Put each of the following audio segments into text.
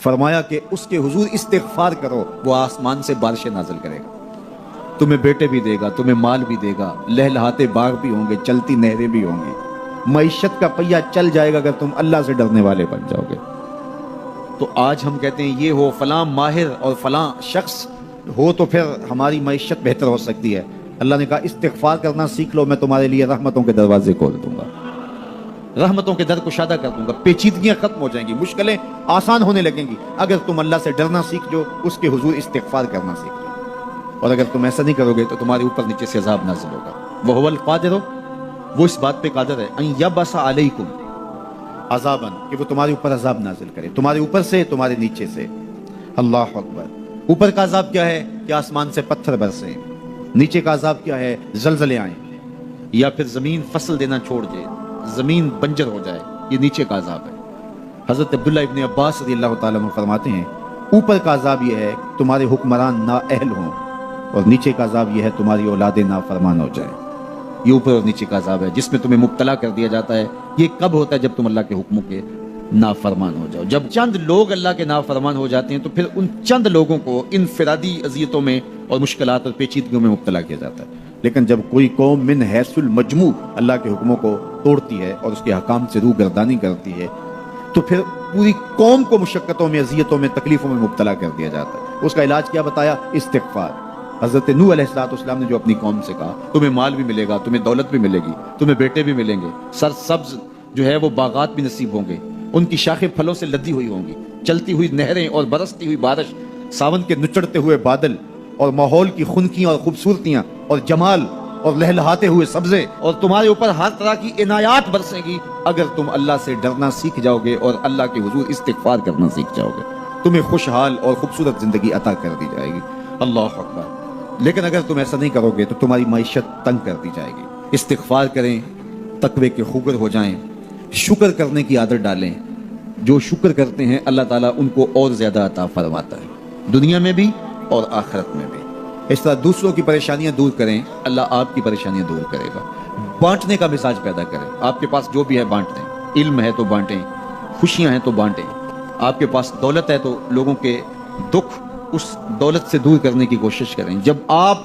فرمایا کہ اس کے حضور استغفار کرو، وہ آسمان سے بارشیں نازل کرے گا، تمہیں بیٹے بھی دے گا، تمہیں مال بھی دے گا، لہلہاتے باغ بھی ہوں گے، چلتی نہریں بھی ہوں گی، معیشت کا پہیہ چل جائے گا اگر تم اللہ سے ڈرنے والے بن جاؤ گے۔ تو آج ہم کہتے ہیں یہ ہو فلاں ماہر اور فلاں شخص ہو تو پھر ہماری معیشت بہتر ہو سکتی ہے۔ اللہ نے کہا استغفار کرنا سیکھ لو، میں تمہارے لیے رحمتوں کے دروازے کھول دوں گا، رحمتوں کے در کشادہ کر دوں گا، پیچیدگیاں ختم ہو جائیں گی، مشکلیں آسان ہونے لگیں گی اگر تم اللہ سے ڈرنا سیکھ جو، اس کے حضور استغفار کرنا سیکھ لو۔ اور اگر تم ایسا نہیں کرو گے تو تمہارے اوپر نیچے سے عذاب نازل ہوگا۔ وَهُوَ الْقَادِرُ، وہ اس بات پہ قادر ہے، أَن يَبْعَثَ عَلَيْكُمْ عذاباً، کہ وہ تمہارے اوپر عذاب نازل کرے، تمہارے اوپر سے، تمہارے نیچے سے۔ اللہ اکبر۔ اوپر کا عذاب کیا ہے کہ آسمان سے پتھر برسیں، نیچے کا عذاب کیا ہے زلزلے آئیں، یا پھر زمین فصل دینا چھوڑ دے، زمین بنجر ہو جائے، یہ نیچے کا عذاب ہے۔ حضرت عبداللہ ابن عباس رضی اللہ تعالیٰ عنہ فرماتے ہیں اوپر کا عذاب یہ ہے تمہارے حکمران نااہل ہوں، اور نیچے کا عذاب یہ ہے تمہاری اولادیں نافرمان ہو جائیں۔ یہ اوپر اور نیچے کا عذاب ہے جس میں تمہیں مبتلا کر دیا جاتا ہے۔ یہ کب ہوتا ہے؟ جب تم اللہ کے حکموں کے نافرمان ہو جاؤ۔ جب چند لوگ اللہ کے نافرمان ہو جاتے ہیں تو پھر ان چند لوگوں کو انفرادی اذیتوں میں اور مشکلات اور پیچیدگیوں میں مبتلا کیا جاتا ہے۔ لیکن جب کوئی قوم من حیث المجموع اللہ کے حکموں کو توڑتی ہے اور اس کے حکام سے روگردانی کرتی ہے تو پھر پوری قوم کو مشقتوں میں، اذیتوں میں، تکلیفوں میں مبتلا کر دیا جاتا ہے۔ اس کا علاج کیا بتایا؟ استغفار۔ حضرت نوح علیہ السلام نے جو اپنی قوم سے کہا تمہیں مال بھی ملے گا، تمہیں دولت بھی ملے گی، تمہیں بیٹے بھی ملیں گے، سرسبز جو ہے وہ باغات بھی نصیب ہوں گے، ان کی شاخیں پھلوں سے لدی ہوئی ہوں گی، چلتی ہوئی نہریں اور برستی ہوئی بارش، ساون کے نچڑتے ہوئے بادل، اور ماحول کی خنکیاں اور خوبصورتیاں اور جمال اور لہلہاتے ہوئے سبزے، اور تمہارے اوپر ہر طرح کی عنایات برسیں گی اگر تم اللہ سے ڈرنا سیکھ جاؤ گے اور اللہ کے حضور استغفار کرنا سیکھ جاؤ گے۔ تمہیں خوشحال اور خوبصورت زندگی عطا کر دی جائے گی۔ اللہ اکبر۔ لیکن اگر تم ایسا نہیں کرو گے تو تمہاری معیشت تنگ کر دی جائے گی۔ استغفار کریں، تقوی کے خوگر ہو جائیں، شکر کرنے کی عادت ڈالیں۔ جو شکر کرتے ہیں اللہ تعالیٰ ان کو اور زیادہ عطا فرماتا ہے، دنیا میں بھی اور آخرت میں بھی۔ اس طرح دوسروں کی پریشانیاں دور کریں، اللہ آپ کی پریشانیاں دور کرے گا۔ بانٹنے کا مزاج پیدا کریں، آپ کے پاس جو بھی ہے بانٹ دیں، علم ہے تو بانٹیں، خوشیاں ہیں تو بانٹیں، آپ کے پاس دولت ہے تو لوگوں کے دکھ اس دولت سے دور کرنے کی کوشش کریں۔ جب آپ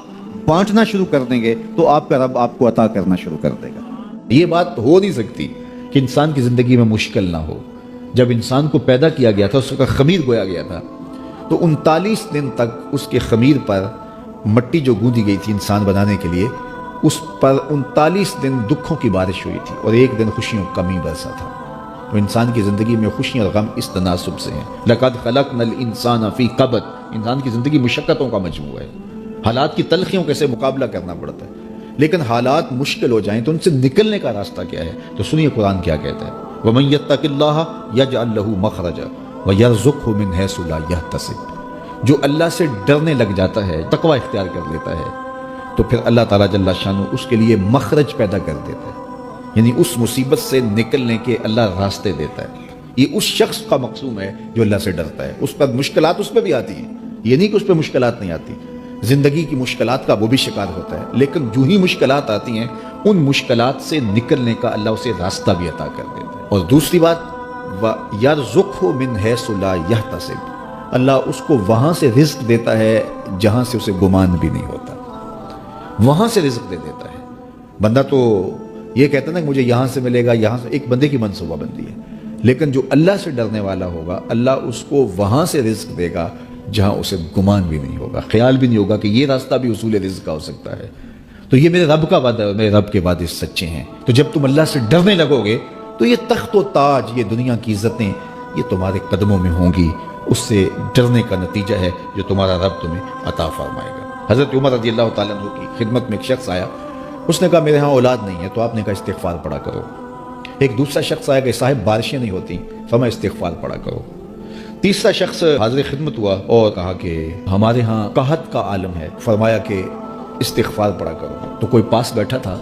بانٹنا شروع کر دیں گے تو آپ کا رب آپ کو عطا کرنا شروع کر دے گا۔ یہ بات ہو نہیں سکتی کہ انسان کی زندگی میں مشکل نہ ہو۔ جب انسان کو پیدا کیا گیا تھا، اس کا خمیر گویا گیا تھا، تو 39 دن تک اس کے خمیر پر مٹی جو گوندی گئی تھی انسان بنانے کے لیے، اس پر 39 دن دکھوں کی بارش ہوئی تھی اور ایک دن خوشیوں کا کمی برسا تھا۔ تو انسان کی زندگی میں خوشیاں اور غم اس تناسب سے ہیں۔ لَقَدْ خَلَقْنَا الْإِنسَانَ فِي قَبْضٍ، انسان کی زندگی مشقتوں کا مجموعہ ہے، حالات کی تلخیوں کے سے مقابلہ کرنا پڑتا ہے۔ لیکن حالات مشکل ہو جائیں تو ان سے نکلنے کا راستہ کیا ہے؟ تو سنیے قرآن کیا کہتا ہے، وَمَن يَتَّقِ اللَّهَ يَجْعَل لَّهُ مَخْرَجًا وَيَرْزُقْهُ مِنْ حَيْثُ لَا يَحْتَسِبُ۔ جو اللہ سے ڈرنے لگ جاتا ہے، تقوی اختیار کر لیتا ہے، تو پھر اللہ تعالیٰ جل شانہ اس کے لیے مخرج پیدا کر دیتا ہے، یعنی اس مصیبت سے نکلنے کے اللہ راستے دیتا ہے۔ یہ اس شخص کا مقصوم ہے جو اللہ سے ڈرتا ہے۔ اس پر مشکلات اس پہ بھی آتی ہیں، یہ نہیں کہ اس پہ مشکلات نہیں آتی، زندگی کی مشکلات کا وہ بھی شکار ہوتا ہے، لیکن جو ہی مشکلات آتی ہیں ان مشکلات سے نکلنے کا اللہ اسے راستہ بھی عطا کر دیتا ہے۔ اور دوسری بات، وَيَرْزُقْهُ مِنْ حَيْثُ لَا يَحْتَسِبُ، اللہ اس کو وہاں سے رزق دیتا ہے جہاں سے اسے گمان بھی نہیں ہوتا، وہاں سے رزق دے دیتا ہے۔ بندہ تو یہ کہتا ہے نا کہ مجھے یہاں سے ملے گا، یہاں سے، ایک بندے کی منصوبہ بندی ہے، لیکن جو اللہ سے ڈرنے والا ہوگا اللہ اس کو وہاں سے رزق دے گا جہاں اسے گمان بھی نہیں ہوگا، خیال بھی نہیں ہوگا کہ یہ راستہ بھی حصول رزق کا ہو سکتا ہے۔ تو یہ میرے رب کا وعدہ ہے، میرے رب کے وعدے سچے ہیں۔ تو جب تم اللہ سے ڈرنے لگو گے تو یہ تخت و تاج، یہ دنیا کی عزتیں، یہ تمہارے قدموں میں ہوں گی۔ اس سے ڈرنے کا نتیجہ ہے جو تمہارا رب تمہیں عطا فرمائے گا۔ حضرت عمر رضی اللہ تعالیٰ عنہ کی خدمت میں ایک شخص آیا، اس نے کہا میرے ہاں اولاد نہیں ہے، تو آپ نے کہا استغفار پڑھا کرو۔ ایک دوسرا شخص آیا کہ صاحب بارشیں نہیں ہوتی، فرمایا استغفار پڑھا کرو۔ تیسرا شخص حاضر خدمت ہوا اور کہا کہ ہمارے ہاں قحط کا عالم ہے، فرمایا کہ استغفار پڑھا کرو۔ تو کوئی پاس بیٹھا تھا،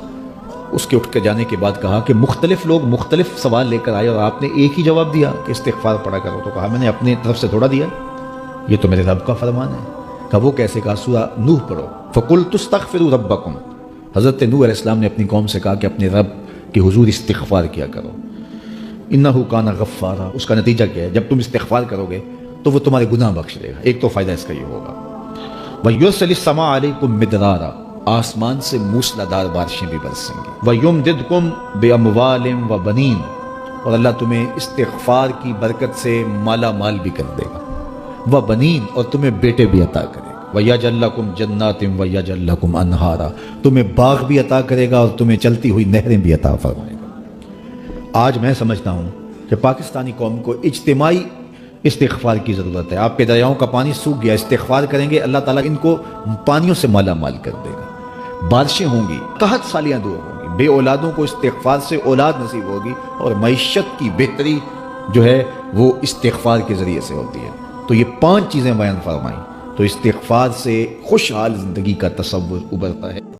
اس کے اٹھ کے جانے کے بعد کہا کہ مختلف لوگ مختلف سوال لے کر آئے اور آپ نے ایک ہی جواب دیا کہ استغفار پڑھا کرو۔ تو کہا میں نے اپنے طرف سے تھوڑا دیا، یہ تو میرے رب کا فرمان ہے۔ کہا وہ کیسے؟ کہا سورہ نوح پڑھو، فَقُلْتُ اسْتَغْفِرُوا رَبَّكُمْ۔ حضرت نوح علیہ السلام نے اپنی قوم سے کہا کہ اپنے رب کے حضور استغفار کیا کرو، انہو کان غفارا۔ اس کا نتیجہ کیا ہے؟ جب تم استغفار کرو گے تو وہ تمہارے گناہ بخش دے گا. ایک تو فائدہ اس کا یہ ہوگا. وَيُرْسِلِ السَّمَاءَ عَلَيْكُمْ مِدْرَارًا, آسمان سے موسلادھار بارشیں بھی برسیں گی. وَيُمْدِدْكُمْ بِأَمْوَالٍ وَبَنِينَ, اور اللہ تمہیں استغفار کی برکت سے مالا مال بھی کر دے گا. وَبَنِينَ, اور تمہیں بیٹے بھی عطا کرے گا. وَيَجْعَلْ لَكُمْ جَنَّاتٍ وَيَجْعَلْ لَكُمْ أَنْهَارًا, تمہیں باغ بھی عطا کرے گا اور تمہیں چلتی ہوئی نہریں بھی عطا فرمائے گا. آج میں سمجھتا ہوں کہ پاکستانی قوم کو اجتماعی استغفار کی ضرورت ہے. آپ کے دریاؤں کا پانی سوکھ گیا, استغفار کریں گے اللہ تعالیٰ ان کو پانیوں سے مالا مال کر دے گا. بارشیں ہوں گی, قحط سالیاں دور ہوں گی, بے اولادوں کو استغفار سے اولاد نصیب ہوگی, اور معیشت کی بہتری جو ہے وہ استغفار کے ذریعے سے ہوتی ہے. تو یہ 5 چیزیں بیان فرمائیں, تو استغفار سے خوشحال زندگی کا تصور ابھرتا ہے.